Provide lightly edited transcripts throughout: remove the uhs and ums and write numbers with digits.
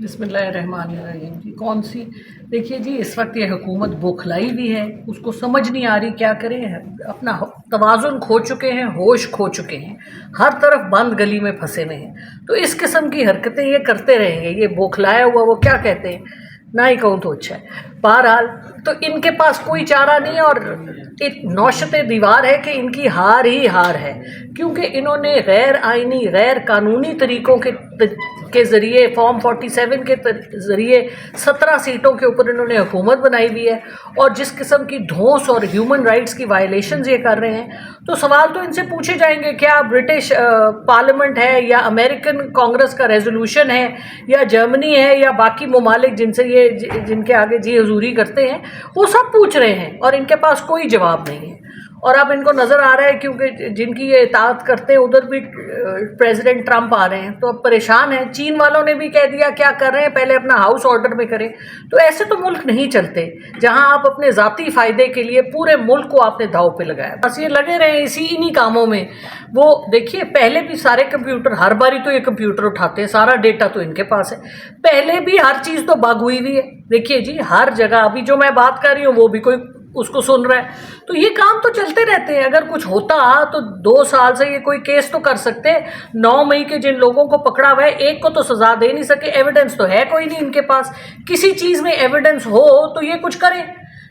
بسم اللہ الرحمن الرحیم جی کون سی دیکھیے جی اس وقت یہ حکومت بوکھلائی بھی ہے، اس کو سمجھ نہیں آ رہی کیا کریں، اپنا توازن کھو چکے ہیں، ہوش کھو چکے ہیں، ہر طرف بند گلی میں پھنسے ہوئے ہیں۔ تو اس قسم کی حرکتیں یہ کرتے رہیں گے، یہ بوکھلایا ہوا وہ کیا کہتے ہیں نہ ہی کہوں تو اچھا ہے۔ بہرحال تو ان کے پاس کوئی چارہ نہیں ہے اور ایک نوشت دیوار ہے کہ ان کی ہار ہی ہار ہے، کیونکہ انہوں نے غیر آئینی غیر قانونی طریقوں کے ذریعے فارم 47 کے ذریعے 17 سیٹوں کے اوپر انہوں نے حکومت بنائی ہوئی ہے، اور جس قسم کی دھونس اور ہیومن رائٹس کی وائلیشنز یہ کر رہے ہیں، تو سوال تو ان سے پوچھے جائیں گے کیا برٹش پارلیمنٹ ہے یا امریکن کانگریس کا ریزولوشن ہے یا جرمنی ہے یا باقی ممالک جن کے آگے جی حضوری کرتے ہیں، وہ سب پوچھ رہے ہیں اور ان کے پاس کوئی جواب نہیں ہے۔ اور اب ان کو نظر آ رہا ہے کیونکہ جن کی یہ اطاعت کرتے ہیں ادھر بھی پریزیڈنٹ ٹرمپ آ رہے ہیں، تو اب پریشان ہیں۔ چین والوں نے بھی کہہ دیا کیا کر رہے ہیں، پہلے اپنا ہاؤس آرڈر میں کریں۔ تو ایسے تو ملک نہیں چلتے جہاں آپ اپنے ذاتی فائدے کے لیے پورے ملک کو آپ نے داؤ پہ لگایا، بس یہ لگے رہے انہی کاموں میں۔ وہ دیکھیے پہلے بھی سارے کمپیوٹر، ہر باری تو یہ کمپیوٹر اٹھاتے ہیں، سارا ڈیٹا تو ان کے پاس ہے، پہلے بھی ہر چیز تو بگ ہوئی ہوئی ہے۔ دیکھیے جی ہر جگہ ابھی جو میں بات کر رہی ہوں وہ بھی کوئی اس کو سن رہا ہے، تو یہ کام تو چلتے رہتے ہیں۔ اگر کچھ ہوتا تو 2 سال سے یہ کوئی کیس تو کر سکتے۔ 9 مئی کے جن لوگوں کو پکڑا ہوا ہے ایک کو تو سزا دے نہیں سکے، ایویڈنس تو ہے کوئی نہیں ان کے پاس، کسی چیز میں ایویڈنس ہو تو یہ کچھ کریں،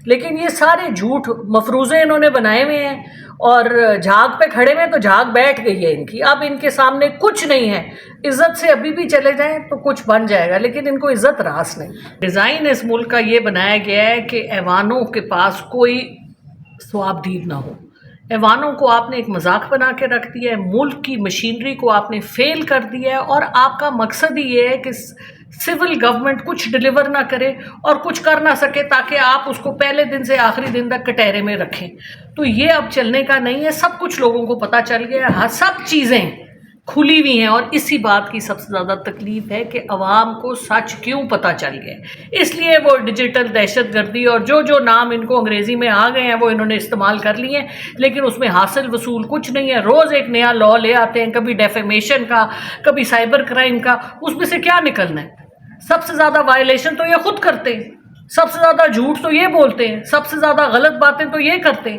لیکن یہ سارے جھوٹ مفروضے انہوں نے بنائے ہوئے ہیں اور جھاگ پہ کھڑے ہوئے، تو جھاگ بیٹھ گئی ہے ان کی، اب ان کے سامنے کچھ نہیں ہے۔ عزت سے ابھی بھی چلے جائیں تو کچھ بن جائے گا، لیکن ان کو عزت راس نہیں۔ ڈیزائن اس ملک کا یہ بنایا گیا ہے کہ ایوانوں کے پاس کوئی ثواب دید نہ ہو، ایوانوں کو آپ نے ایک مذاق بنا کے رکھ دیا ہے، ملک کی مشینری کو آپ نے فیل کر دیا ہے، اور آپ کا مقصد ہی یہ ہے کہ سول گورنمنٹ کچھ ڈیلیور نہ کرے اور کچھ کر نہ سکے، تاکہ آپ اس کو پہلے دن سے آخری دن تک کٹہرے میں رکھیں۔ تو یہ اب چلنے کا نہیں ہے، سب کچھ لوگوں کو پتہ چل گیا ہے، سب چیزیں کھلی ہوئی ہیں، اور اسی بات کی سب سے زیادہ تکلیف ہے کہ عوام کو سچ کیوں پتہ چل گیا، اس لیے وہ ڈیجیٹل دہشت گردی اور جو نام ان کو انگریزی میں آ گئے ہیں وہ انہوں نے استعمال کر لیے ہیں، لیکن اس میں حاصل وصول کچھ نہیں ہے۔ روز ایک نیا لا لے آتے ہیں، کبھی ڈیفیمیشن کا، کبھی سائبر کرائم کا، اس میں سے کیا نکلنا ہے؟ سب سے زیادہ وائلیشن تو یہ خود کرتے ہیں، سب سے زیادہ جھوٹ تو یہ بولتے ہیں، سب سے زیادہ غلط باتیں تو یہ کرتے ہیں،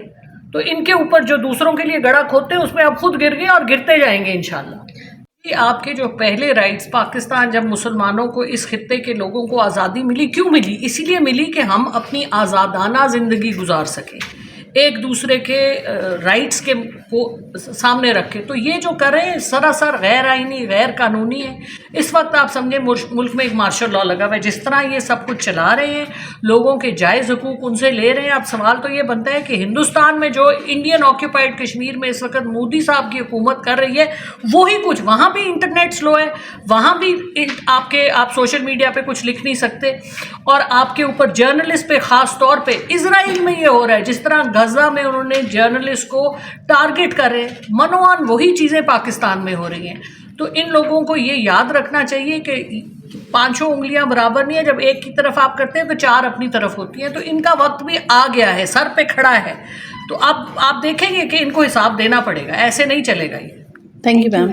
تو ان کے اوپر جو دوسروں کے لیے گڑھا کھودتے ہیں اس میں اب خود گر گئے اور گرتے جائیں گے انشاءاللہ۔ آپ کے جو پہلے رائٹس، پاکستان جب مسلمانوں کو، اس خطے کے لوگوں کو آزادی ملی، کیوں ملی؟ اسی لیے ملی کہ ہم اپنی آزادانہ زندگی گزار سکیں، ایک دوسرے کے رائٹس کو سامنے رکھے۔ تو یہ جو کر رہے ہیں سراسر غیر آئینی غیر قانونی ہے۔ اس وقت آپ سمجھیں ملک میں ایک مارشل لا لگا ہوا ہے، جس طرح یہ سب کچھ چلا رہے ہیں، لوگوں کے جائز حقوق ان سے لے رہے ہیں۔ اب سوال تو یہ بنتا ہے کہ ہندوستان میں جو انڈین آکیوپائڈ کشمیر میں اس وقت مودی صاحب کی حکومت کر رہی ہے، وہی کچھ وہاں بھی انٹرنیٹ سلو ہے، وہاں بھی آپ سوشل میڈیا پہ کچھ لکھ نہیں سکتے، اور آپ کے اوپر جرنلسٹ پہ خاص طور پہ اسرائیل میں یہ ہو رہا ہے، جس طرح غزہ میں انہوں نے جرنلسٹ کو ٹارگٹ کر رہے ہیں، منوان وہی چیزیں پاکستان میں ہو رہی ہیں۔ تو ان لوگوں کو یہ یاد رکھنا چاہیے کہ 5 انگلیاں برابر نہیں ہیں، جب ایک کی طرف آپ کرتے ہیں تو 4 اپنی طرف ہوتی ہیں، تو ان کا وقت بھی آ گیا ہے، سر پہ کھڑا ہے، تو اب آپ دیکھیں گے کہ ان کو حساب دینا پڑے گا، ایسے نہیں چلے گا یہ۔ Thank you ma'am.